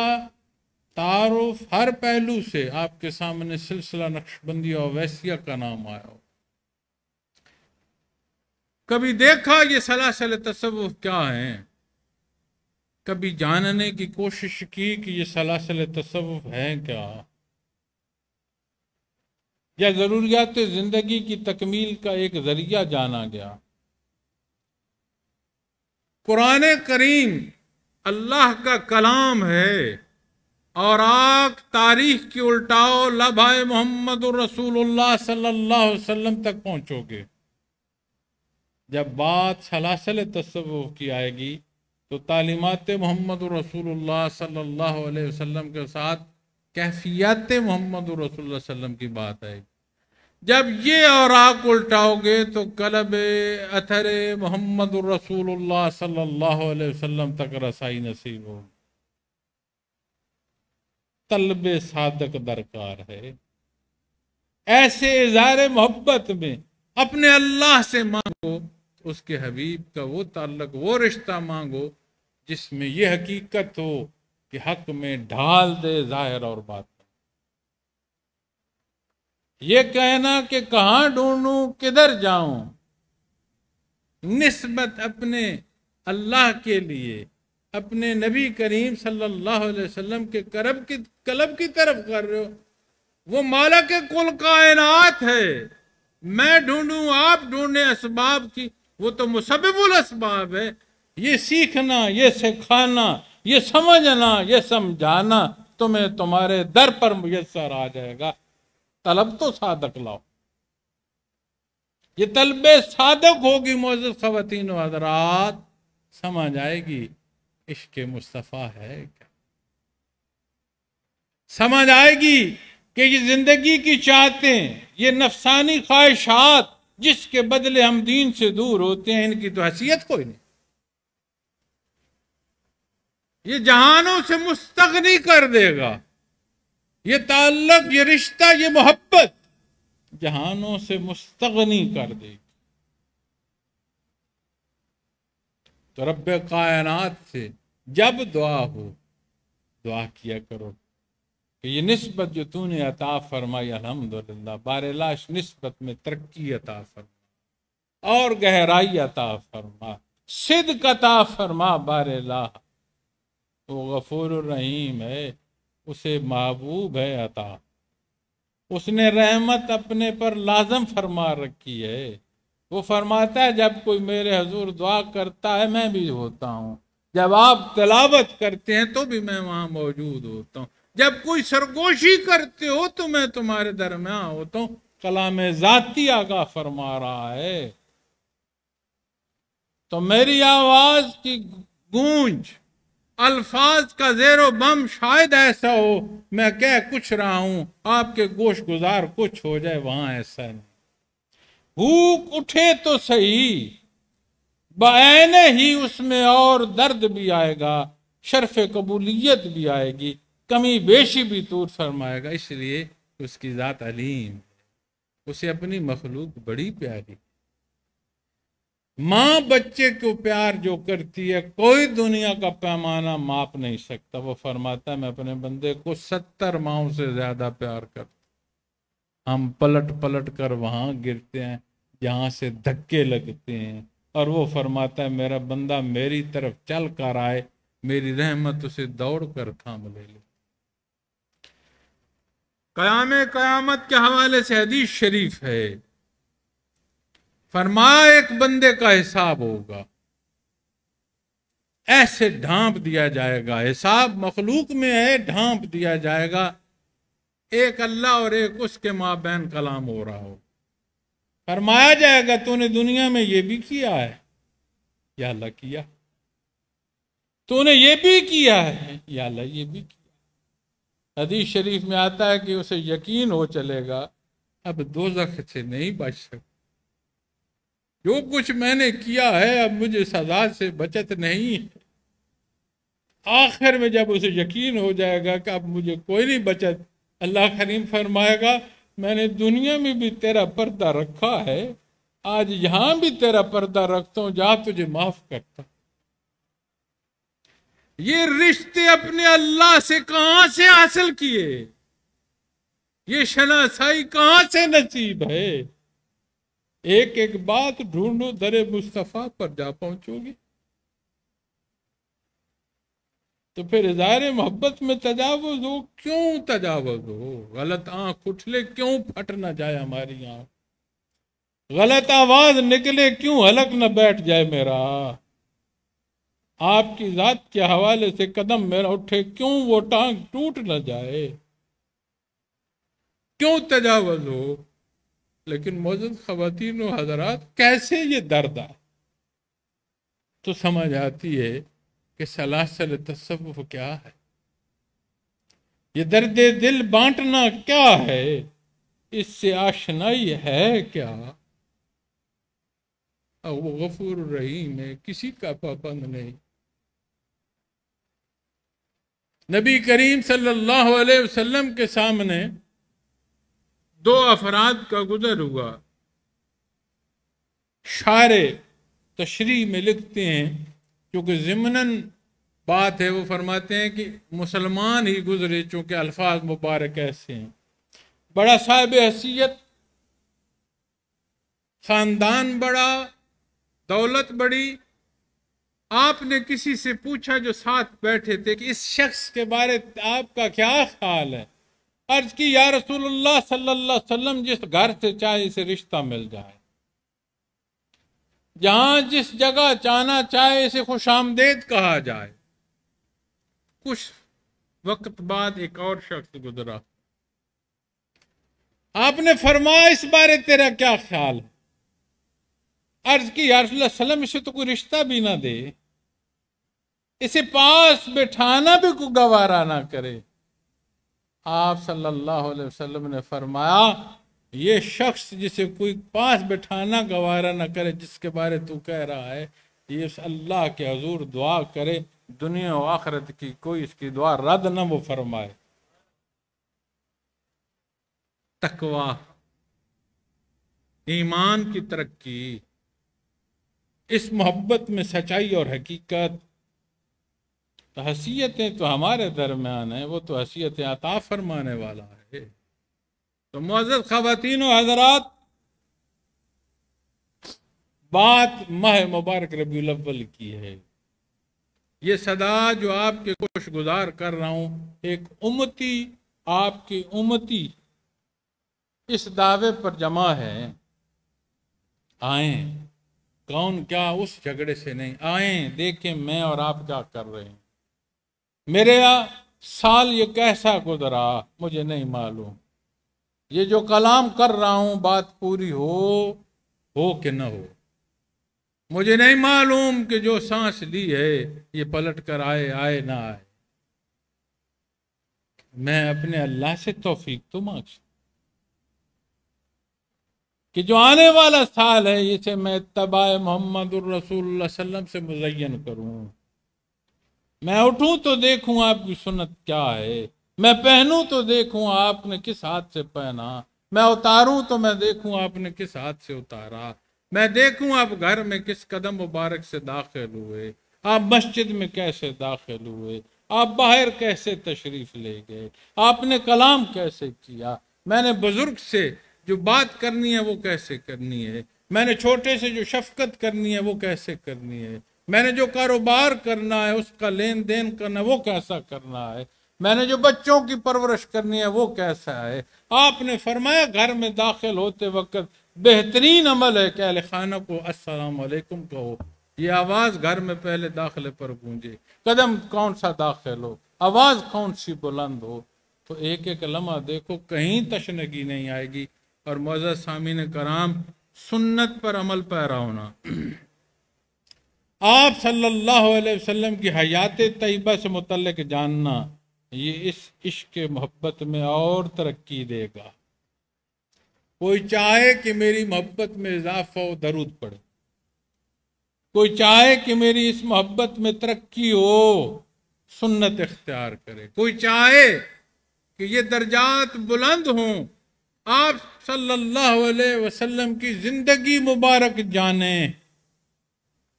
تعارف، ہر پہلو سے آپ کے سامنے سلسلہ نقشبندی اور ویسیہ کا نام آیا ہو۔ کبھی دیکھا یہ سلاسل تصوف کیا ہیں، کبھی جاننے کی کوشش کی کہ یہ سلاسل تصوف ہیں کیا، یا ضروریات زندگی کی تکمیل کا ایک ذریعہ جانا گیا۔ قرآن کریم اللہ کا کلام ہے، اور آپ تاریخ کی الٹاؤ لبھائے محمد الرسول اللہ صلی اللہ علیہ وسلم تک پہنچو گے۔ جب بات سلاسل تصوف کی آئے گی تو تعلیمات محمد الرسول اللہ صلی اللہ علیہ وسلم کے ساتھ کیفیات محمد الرسول اللہ صلی اللہ علیہ وسلم کی بات آئے گی۔ جب یہ اوراق الٹاؤ گے تو قلب اثر محمد الرسول اللہ صلی اللہ علیہ وسلم تک رسائی نصیب ہوگی۔ طلب صادق درکار ہے۔ ایسے اظہار محبت میں اپنے اللہ سے مانگو، اس کے حبیب کا وہ تعلق، وہ رشتہ مانگو جس میں یہ حقیقت ہو کہ حق میں ڈھال دے ظاہر اور باطن۔ یہ کہنا کہ کہاں ڈھونڈوں کدھر جاؤں، نسبت اپنے اللہ کے لیے اپنے نبی کریم صلی اللہ علیہ وسلم کے قلب کی طرف کر رہے ہو۔ وہ مالک کل کائنات ہے، میں ڈھونڈوں آپ ڈھونڈیں اسباب کی، وہ تو مسبب الاسباب ہے۔ یہ سیکھنا، یہ سکھانا، یہ سمجھنا، یہ سمجھانا تمہیں تمہارے در پر میسر آ جائے گا۔ طلب تو صادق لاؤ، یہ طلب صادق ہوگی معزز خواتین و حضرات، سمجھ آئے گی عشق مصطفیٰ ہے کیا، سمجھ آئے گی کہ یہ زندگی کی چاہتیں، یہ نفسانی خواہشات جس کے بدلے ہم دین سے دور ہوتے ہیں، ان کی تو حیثیت کوئی نہیں۔ یہ جہانوں سے مستغنی کر دے گا، یہ تعلق، یہ رشتہ، یہ محبت جہانوں سے مستغنی کر دے گی۔ تو رب کائنات سے جب دعا ہو، دعا کیا کرو کہ یہ نسبت جو تو نے عطا فرمائی، الحمدللہ، بار لاش نسبت میں ترقی عطا فرما اور گہرائی عطا فرما، صدق عطا فرما بار لا۔ وہ غفور الرحیم ہے، اسے محبوب ہے عطا، اس نے رحمت اپنے پر لازم فرما رکھی ہے۔ وہ فرماتا ہے جب کوئی میرے حضور دعا کرتا ہے میں بھی ہوتا ہوں، جب آپ تلاوت کرتے ہیں تو بھی میں وہاں موجود ہوتا ہوں، جب کوئی سرگوشی کرتے ہو تو میں تمہارے درمیان ہوتا ہوں۔ کلام ذاتی آگاہ فرما رہا ہے۔ تو میری آواز کی گونج، الفاظ کا زیر و بم شاید ایسا ہو میں کہہ کچھ رہا ہوں، آپ کے گوش گزار کچھ ہو جائے، وہاں ایسا نہیں۔ بھوک اٹھے تو صحیح، بعین ہی اس میں اور درد بھی آئے گا، شرف قبولیت بھی آئے گی، کمی بیشی بھی دور فرمائے گا، اس لیے اس کی ذات علیم، اسے اپنی مخلوق بڑی پیاری۔ ماں بچے کو پیار جو کرتی ہے کوئی دنیا کا پیمانہ ماپ نہیں سکتا۔ وہ فرماتا ہے میں اپنے بندے کو 70 ماؤں سے زیادہ پیار کرتا، ہم پلٹ پلٹ کر وہاں گرتے ہیں جہاں سے دھکے لگتے ہیں، اور وہ فرماتا ہے میرا بندہ میری طرف چل کر آئے، میری رحمت اسے دوڑ کر تھام لے لے۔ قیامت کے حوالے سے حدیث شریف ہے، فرمایا ایک بندے کا حساب ہوگا، ایسے ڈھانپ دیا جائے گا، حساب مخلوق میں ہے، ڈھانپ دیا جائے گا، ایک اللہ اور ایک اس کے مابین کلام ہو رہا ہو۔ فرمایا جائے گا تو نے دنیا میں یہ بھی کیا ہے، یا اللہ کیا، تو نے یہ بھی کیا ہے، یا اللہ یہ بھی کیا۔ حدیث شریف میں آتا ہے کہ اسے یقین ہو چلے گا اب دوزخ سے نہیں بچ سکتا، جو کچھ میں نے کیا ہے اب مجھے سزا سے بچت نہیں ہے۔ آخر میں جب اسے یقین ہو جائے گا کہ اب مجھے کوئی نہیں بچت، اللہ کریم فرمائے گا میں نے دنیا میں بھی تیرا پردہ رکھا ہے، آج یہاں بھی تیرا پردہ رکھتا ہوں، جا تجھے معاف کرتا۔ یہ رشتے اپنے اللہ سے کہاں سے حاصل کیے، یہ شناسائی کہاں سے نصیب ہے؟ ایک ایک بات ڈھونڈو، در مصطفیٰ پر جا پہنچو گے۔ تو پھر اظہار محبت میں تجاوز ہو، کیوں تجاوز ہو؟ غلط آنکھ اٹھلے کیوں پھٹ نہ جائے ہماری آنکھ، غلط آواز نکلے کیوں حلق نہ بیٹھ جائے میرا، آپ کی ذات کے حوالے سے قدم میرا اٹھے کیوں وہ ٹانگ ٹوٹ نہ جائے، کیوں تجاوز ہو؟ لیکن معزز خواتین و حضرات کیسے یہ درد ہے؟ تو سمجھ آتی ہے کہ سلاسل تصوف کیا ہے، یہ درد دل بانٹنا کیا ہے، اس سے آشنائی ہے کیا؟ وہ غفور الرحیم ہے، کسی کا پابند نہیں۔ نبی کریم صلی اللہ علیہ وسلم کے سامنے دو افراد کا گزر ہوا، شاعر تشریح میں لکھتے ہیں، کیونکہ ضمناً بات ہے، وہ فرماتے ہیں کہ مسلمان ہی گزرے، چونکہ الفاظ مبارک ایسے ہیں، بڑا صاحب حیثیت، خاندان بڑا، دولت بڑی. آپ نے کسی سے پوچھا جو ساتھ بیٹھے تھے کہ اس شخص کے بارے آپ کا کیا خیال ہے؟ عرض کی یا رسول اللہ صلی اللہ علیہ وسلم، جس گھر سے چاہے اسے رشتہ مل جائے، جہاں جس جگہ جانا چاہے اسے خوش آمدید کہا جائے. کچھ وقت بعد ایک اور شخص گزرا، آپ نے فرمایا اس بارے تیرا کیا خیال ہے؟ عرض کی یا رسول اللہ صلی اللہ علیہ وسلم، اسے تو کوئی رشتہ بھی نہ دے، اسے پاس بٹھانا بھی کوئی گوارا نہ کرے. آپ صلی اللہ علیہ وسلم نے فرمایا یہ شخص جسے کوئی پاس بٹھانا گوارا نہ کرے، جس کے بارے تو کہہ رہا ہے، یہ اللہ کے حضور دعا کرے دنیا و آخرت کی کوئی اس کی دعا رد نہ وہ فرمائے. تقوی، ایمان کی ترقی، اس محبت میں سچائی اور حقیقت. حیثیتیں تو ہمارے درمیان ہیں، وہ تو حیثیتیں عطا فرمانے والا ہے. تو معزز خواتین و حضرات، بات ماہ مبارک ربیع الاول کی ہے. یہ صدا جو آپ کے خوش گزار کر رہا ہوں، ایک امتی، آپ کی امتی اس دعوے پر جمع ہے. آئیں، کون کیا اس جھگڑے سے نہیں، آئیں دیکھیں میں اور آپ کیا کر رہے ہیں. میرے سال یہ کیسا گزرا مجھے نہیں معلوم، یہ جو کلام کر رہا ہوں بات پوری ہو کہ نہ ہو، مجھے نہیں معلوم کہ جو سانس لی ہے یہ پلٹ کر آئے نہ آئے. میں اپنے اللہ سے توفیق تو مانگ سکتا کہ جو آنے والا سال ہے اسے میں اتباع محمد الرسول اللہ صلی اللہ علیہ وسلم سے مزین کروں. میں اٹھوں تو دیکھوں آپ کی سنت کیا ہے، میں پہنوں تو دیکھوں آپ نے کس ہاتھ سے پہنا، میں اتاروں تو میں دیکھوں آپ نے کس ہاتھ سے اتارا، میں دیکھوں آپ گھر میں کس قدم مبارک سے داخل ہوئے، آپ مسجد میں کیسے داخل ہوئے، آپ باہر کیسے تشریف لے گئے، آپ نے کلام کیسے کیا، میں نے بزرگ سے جو بات کرنی ہے وہ کیسے کرنی ہے، میں نے چھوٹے سے جو شفقت کرنی ہے وہ کیسے کرنی ہے، میں نے جو کاروبار کرنا ہے اس کا لین دین کرنا ہے وہ کیسا کرنا ہے، میں نے جو بچوں کی پرورش کرنی ہے وہ کیسا ہے. آپ نے فرمایا گھر میں داخل ہوتے وقت بہترین عمل ہے کہ اہل خانہ کو السلام علیکم کہو. یہ آواز گھر میں پہلے داخلے پر گونجے، قدم کون سا داخل ہو، آواز کون سی بلند ہو، تو ایک ایک لمحہ دیکھو کہیں تشنگی نہیں آئے گی. اور معزز سامعین کرام، سنت پر عمل پیرا ہونا، آپ صلی اللہ علیہ وسلم کی حیات طیبہ سے متعلق جاننا، یہ اس عشق محبت میں اور ترقی دے گا. کوئی چاہے کہ میری محبت میں اضافہ ہو، درود پڑھے. کوئی چاہے کہ میری اس محبت میں ترقی ہو، سنت اختیار کرے. کوئی چاہے کہ یہ درجات بلند ہوں، آپ صلی اللہ علیہ وسلم کی زندگی مبارک جانیں،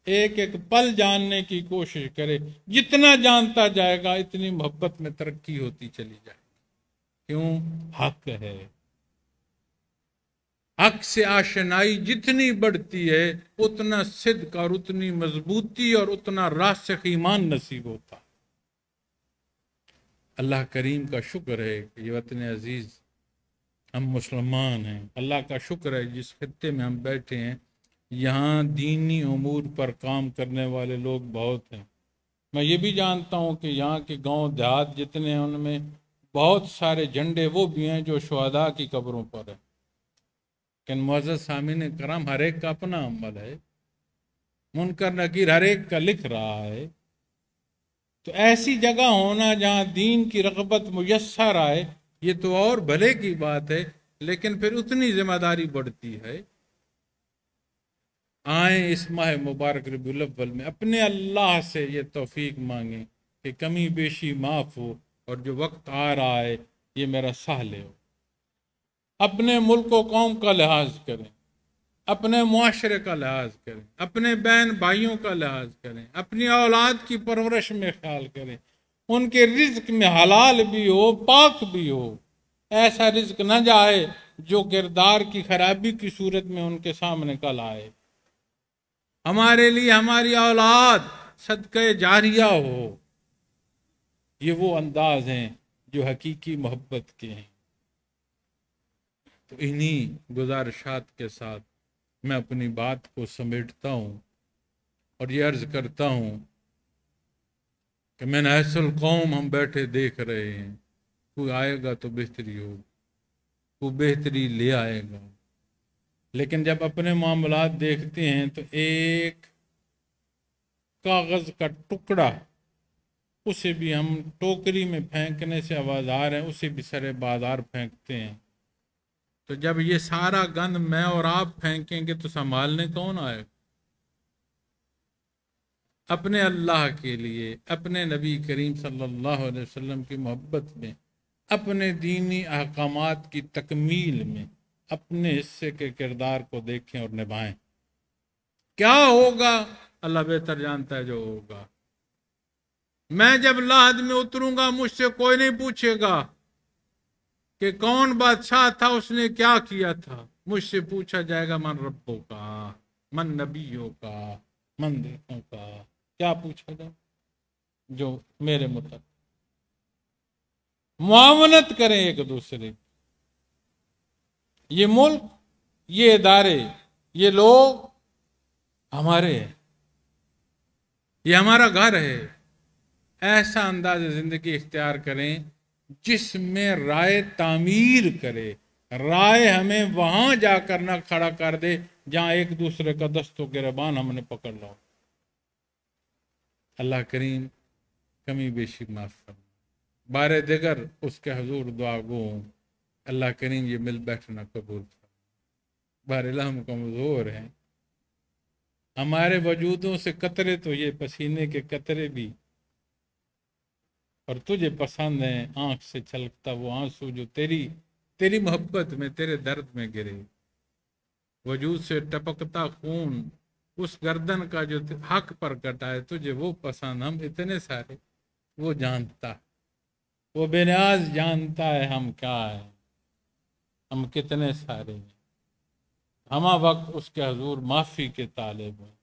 ایک ایک پل جاننے کی کوشش کرے. جتنا جانتا جائے گا اتنی محبت میں ترقی ہوتی چلی جائے گی. کیوں؟ حق ہے. حق سے آشنائی جتنی بڑھتی ہے اتنا صدق اور اتنی مضبوطی اور اتنا راسخ ایمان نصیب ہوتا. اللہ کریم کا شکر ہے کہ یہ وطن عزیز ہم مسلمان ہیں. اللہ کا شکر ہے جس خطے میں ہم بیٹھے ہیں یہاں دینی امور پر کام کرنے والے لوگ بہت ہیں. میں یہ بھی جانتا ہوں کہ یہاں کے گاؤں دیہات جتنے ہیں ان میں بہت سارے جھنڈے وہ بھی ہیں جو شہداء کی قبروں پر ہیں. لیکن معزز سامعین کرام، ہر ایک کا اپنا عمل ہے، منکر نکیر ہر ایک کا لکھ رہا ہے. تو ایسی جگہ ہونا جہاں دین کی رغبت میسر آئے یہ تو اور بھلے کی بات ہے، لیکن پھر اتنی ذمہ داری بڑھتی ہے. آئیں اس ماہ مبارک ربیع الاول میں اپنے اللہ سے یہ توفیق مانگیں کہ کمی بیشی معاف ہو، اور جو وقت آ رہا ہے یہ میرا سہ لے ہو. اپنے ملک و قوم کا لحاظ کریں. اپنے معاشرے کا لحاظ کریں، اپنے بہن بھائیوں کا لحاظ کریں، اپنی اولاد کی پرورش میں خیال کریں، ان کے رزق میں حلال بھی ہو پاک بھی ہو، ایسا رزق نہ جائے جو کردار کی خرابی کی صورت میں ان کے سامنے کل آئے۔ ہمارے لیے ہماری اولاد صدقہ جاریہ ہو، یہ وہ انداز ہیں جو حقیقی محبت کے ہیں۔ تو انہی گزارشات کے ساتھ میں اپنی بات کو سمیٹتا ہوں اور یہ عرض کرتا ہوں کہ من حیث القوم ہم بیٹھے دیکھ رہے ہیں، کوئی آئے گا تو بہتری ہو، کوئی بہتری لے آئے گا، لیکن جب اپنے معاملات دیکھتے ہیں تو ایک کاغذ کا ٹکڑا، اسے بھی ہم ٹوکری میں پھینکنے سے آوازار ہیں، اسے بھی سرے بازار پھینکتے ہیں۔ تو جب یہ سارا گند میں اور آپ پھینکیں گے تو سنبھالنے کون آئے؟ اپنے اللہ کے لیے، اپنے نبی کریم صلی اللہ علیہ وسلم کی محبت میں، اپنے دینی احکامات کی تکمیل میں اپنے حصے کے کردار کو دیکھیں اور نبھائیں۔ کیا ہوگا اللہ بہتر جانتا ہے جو ہوگا۔ میں جب لحد میں اتروں گا مجھ سے کوئی نہیں پوچھے گا کہ کون بادشاہ تھا، اس نے کیا کیا تھا، مجھ سے پوچھا جائے گا من ربوں کا، من نبیوں کا، من دیکھوں کا، کیا پوچھا جائے جو میرے متعلق۔ معاونت کریں ایک دوسرے کی، یہ ملک، یہ ادارے، یہ لوگ ہمارے ہیں، یہ ہمارا گھر ہے۔ ایسا انداز زندگی اختیار کریں جس میں رائے تعمیر کرے، رائے ہمیں وہاں جا کر نہ کھڑا کر دے جہاں ایک دوسرے کا دست و گریبان ہم نے پکڑ لو۔ اللہ کریم کمی بیشی معاف فرمائے۔ بارے دیگر اس کے حضور دعا گو ہوں، اللہ کریم یہ مل بیٹھنا قبول فرمائے۔ بہرحال ہم کمزور ہیں، ہمارے وجودوں سے قطرے تو یہ پسینے کے قطرے بھی، اور تجھے پسند ہے آنکھ سے چھلکتا وہ آنسو جو تیری محبت میں، تیرے درد میں گرے۔ وجود سے ٹپکتا خون اس گردن کا جو حق پر کٹا ہے، تجھے وہ پسند، ہم اتنے سارے، وہ جانتا، وہ بے نیاز جانتا ہے ہم کیا ہیں، ہم کتنے سارے ہیں۔ ہمہ وقت اس کے حضور معافی کے طالب ہیں،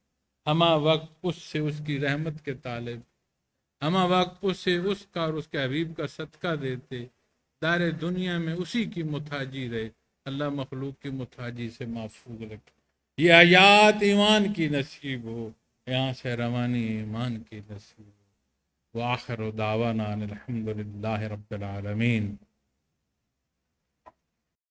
ہمہ وقت اس سے اس کی رحمت کے طالب، ہمہ وقت اسے اس کا اور اس کے حبیب کا صدقہ دیتے، دار دنیا میں اسی کی محتاجی رہے۔ اللہ مخلوق کی محتاجی سے محفوظ رکھے، یہ حیات ایمان کی نصیب ہو، یہاں سے روانی ایمان کی نصیب ہو۔ وآخر دعوانا الحمدللہ رب العالمین۔